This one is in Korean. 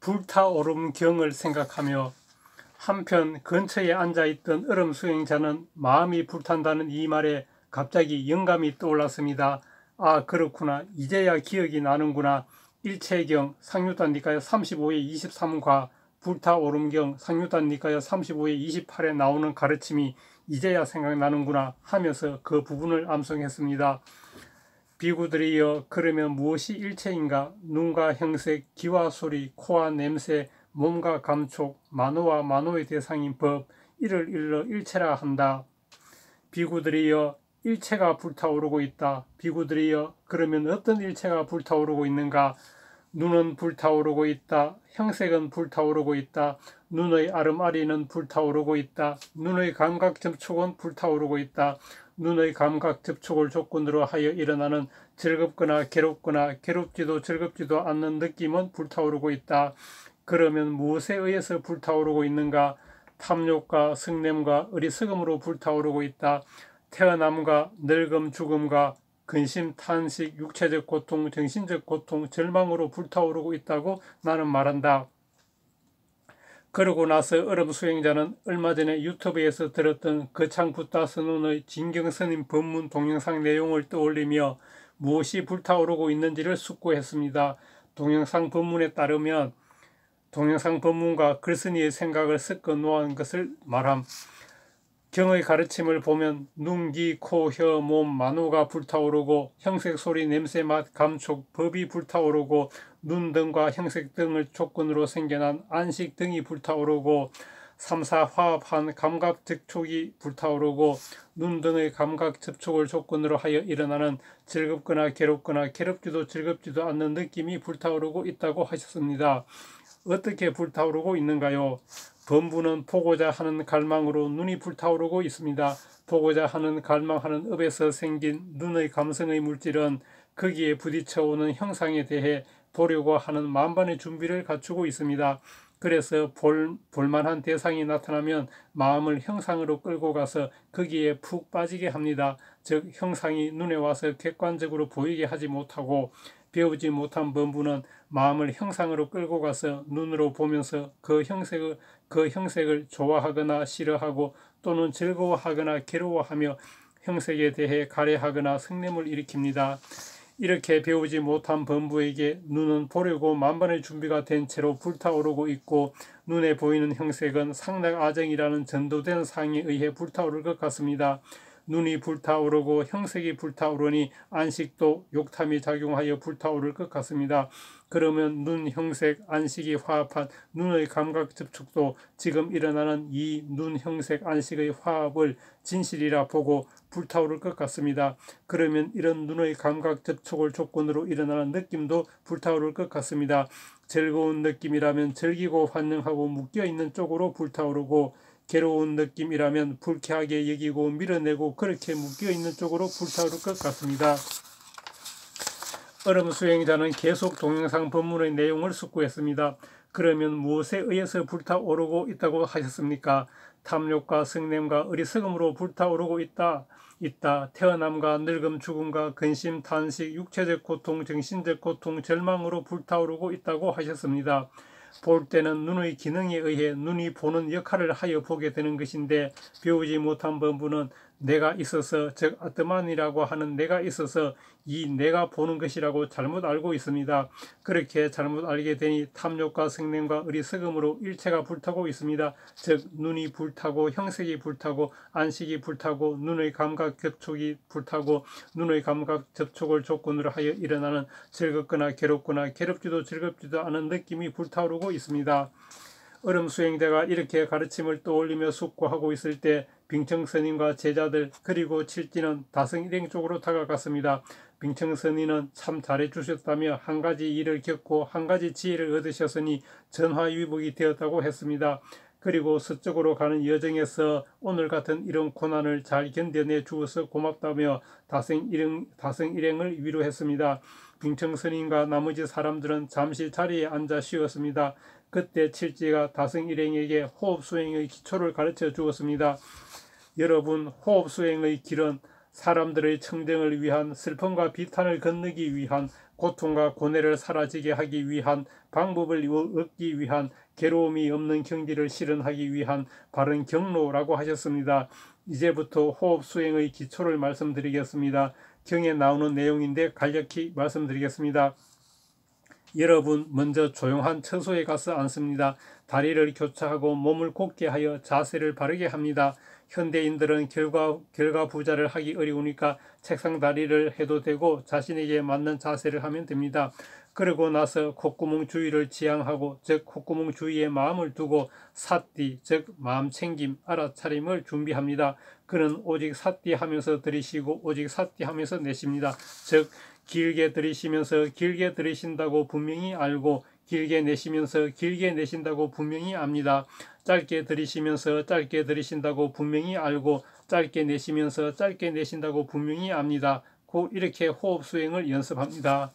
불타오름 경을 생각하며 한편 근처에 앉아있던 얼음 수행자는 마음이 불탄다는 이 말에 갑자기 영감이 떠올랐습니다. 아, 그렇구나. 이제야 기억이 나는구나. 일체경 상유단 니까야 35의 23과 불타오름경 상유단 니까야 35의 28에 나오는 가르침이 이제야 생각나는구나 하면서 그 부분을 암송했습니다. 비구들이여, 그러면 무엇이 일체인가? 눈과 형색, 귀와 소리, 코와 냄새, 몸과 감촉, 만호와 만호의 대상인 법, 이를 일러 일체라 한다. 비구들이여, 일체가 불타오르고 있다. 비구들이여, 그러면 어떤 일체가 불타오르고 있는가? 눈은 불타오르고 있다. 형색은 불타오르고 있다. 눈의 아름아리는 불타오르고 있다. 눈의 감각 접촉은 불타오르고 있다. 눈의 감각 접촉을 조건으로 하여 일어나는 즐겁거나 괴롭거나 괴롭지도 즐겁지도 않는 느낌은 불타오르고 있다. 그러면 무엇에 의해서 불타오르고 있는가? 탐욕과 성냄과 어리석음으로 불타오르고 있다. 태어남과 늙음, 죽음과 근심, 탄식, 육체적 고통, 정신적 고통, 절망으로 불타오르고 있다고 나는 말한다. 그러고 나서 얼음 수행자는 얼마 전에 유튜브에서 들었던 거창 붓다 선원의 진경스님 법문 동영상 내용을 떠올리며 무엇이 불타오르고 있는지를 숙고했습니다. 동영상 법문에 따르면 동영상 법문과 글쓴이의 생각을 섞어 놓은 것을 말함. 경의 가르침을 보면 눈, 귀, 코, 혀, 몸, 만호가 불타오르고 형색, 소리, 냄새, 맛, 감촉, 법이 불타오르고 눈 등과 형색 등을 조건으로 생겨난 안식 등이 불타오르고 삼사 화합한 감각 접촉이 불타오르고 눈 등의 감각 접촉을 조건으로 하여 일어나는 즐겁거나 괴롭지도 즐겁지도 않는 느낌이 불타오르고 있다고 하셨습니다. 어떻게 불타오르고 있는가요? 범부는 보고자 하는 갈망으로 눈이 불타오르고 있습니다. 보고자 하는 갈망하는 업에서 생긴 눈의 감성의 물질은 거기에 부딪혀오는 형상에 대해 보려고 하는 만반의 준비를 갖추고 있습니다. 그래서 볼만한 대상이 나타나면 마음을 형상으로 끌고 가서 거기에 푹 빠지게 합니다. 즉 형상이 눈에 와서 객관적으로 보이게 하지 못하고 배우지 못한 범부는 마음을 형상으로 끌고 가서 눈으로 보면서 그 형색을 좋아하거나 싫어하고 또는 즐거워하거나 괴로워하며 형색에 대해 가래하거나 성냄을 일으킵니다. 이렇게 배우지 못한 범부에게 눈은 보려고 만반의 준비가 된 채로 불타오르고 있고 눈에 보이는 형색은 상락아정이라는 전도된 상에 의해 불타오를 것 같습니다. 눈이 불타오르고 형색이 불타오르니 안식도 욕탐이 작용하여 불타오를 것 같습니다. 그러면 눈, 형색, 안식이 화합한 눈의 감각 접촉도 지금 일어나는 이 눈, 형색, 안식의 화합을 진실이라 보고 불타오를 것 같습니다. 그러면 이런 눈의 감각 접촉을 조건으로 일어나는 느낌도 불타오를 것 같습니다. 즐거운 느낌이라면 즐기고 환영하고 묶여있는 쪽으로 불타오르고 괴로운 느낌이라면 불쾌하게 여기고 밀어내고 그렇게 묶여있는 쪽으로 불타오를 것 같습니다. 얼음 수행자는 계속 동영상 법문의 내용을 숙고했습니다. 그러면 무엇에 의해서 불타오르고 있다고 하셨습니까? 탐욕과 성냄과 어리석음으로 불타오르고 있다. 태어남과 늙음, 죽음과 근심, 탄식, 육체적 고통, 정신적 고통, 절망으로 불타오르고 있다고 하셨습니다. 볼 때는 눈의 기능에 의해 눈이 보는 역할을 하여 보게 되는 것인데 배우지 못한 범부는 내가 있어서 즉 아트만이라고 하는 내가 있어서 이 내가 보는 것이라고 잘못 알고 있습니다. 그렇게 잘못 알게 되니 탐욕과 성냄과 어리석음으로 일체가 불타고 있습니다. 즉 눈이 불타고 형색이 불타고 안식이 불타고 눈의 감각 접촉이 불타고 눈의 감각 접촉을 조건으로 하여 일어나는 즐겁거나 괴롭지도 즐겁지도 않은 느낌이 불타오르고 있습니다. 얼음 수행자가 이렇게 가르침을 떠올리며 숙고하고 있을 때 빙청스님과 제자들 그리고 칠지는 다성일행 쪽으로 다가갔습니다. 빙청스님은 참 잘해주셨다며 한 가지 일을 겪고 한 가지 지혜를 얻으셨으니 전화위복이 되었다고 했습니다. 그리고 서쪽으로 가는 여정에서 오늘 같은 이런 고난을 잘 견뎌내 주어서 고맙다며 다성일행을 위로했습니다. 빙청스님과 나머지 사람들은 잠시 자리에 앉아 쉬었습니다. 그때 칠지가 다성일행에게 호흡수행의 기초를 가르쳐 주었습니다. 여러분, 호흡수행의 길은 사람들의 청정을 위한, 슬픔과 비탄을 건너기 위한, 고통과 고뇌를 사라지게 하기 위한, 방법을 얻기 위한, 괴로움이 없는 경지를 실현하기 위한 바른 경로라고 하셨습니다. 이제부터 호흡 수행의 기초를 말씀드리겠습니다. 경에 나오는 내용인데 간략히 말씀드리겠습니다. 여러분, 먼저 조용한 처소에 가서 앉습니다. 다리를 교차하고 몸을 곧게 하여 자세를 바르게 합니다. 현대인들은 결과부자를 하기 어려우니까 책상 다리를 해도 되고 자신에게 맞는 자세를 하면 됩니다. 그러고 나서 콧구멍 주위를 지향하고, 즉 콧구멍 주위에 마음을 두고 삿디, 즉 마음챙김, 알아차림을 준비합니다. 그는 오직 삿디 하면서 들이쉬고 오직 삿디 하면서 내쉽니다. 즉 길게 들이쉬면서 길게 들이쉰다고 분명히 알고, 길게 내쉬면서 길게 내쉰다고 분명히 압니다. 짧게 들이쉬면서 짧게 들이쉰다고 분명히 알고, 짧게 내쉬면서 짧게 내쉰다고 분명히 압니다. 곧 이렇게 호흡 수행을 연습합니다.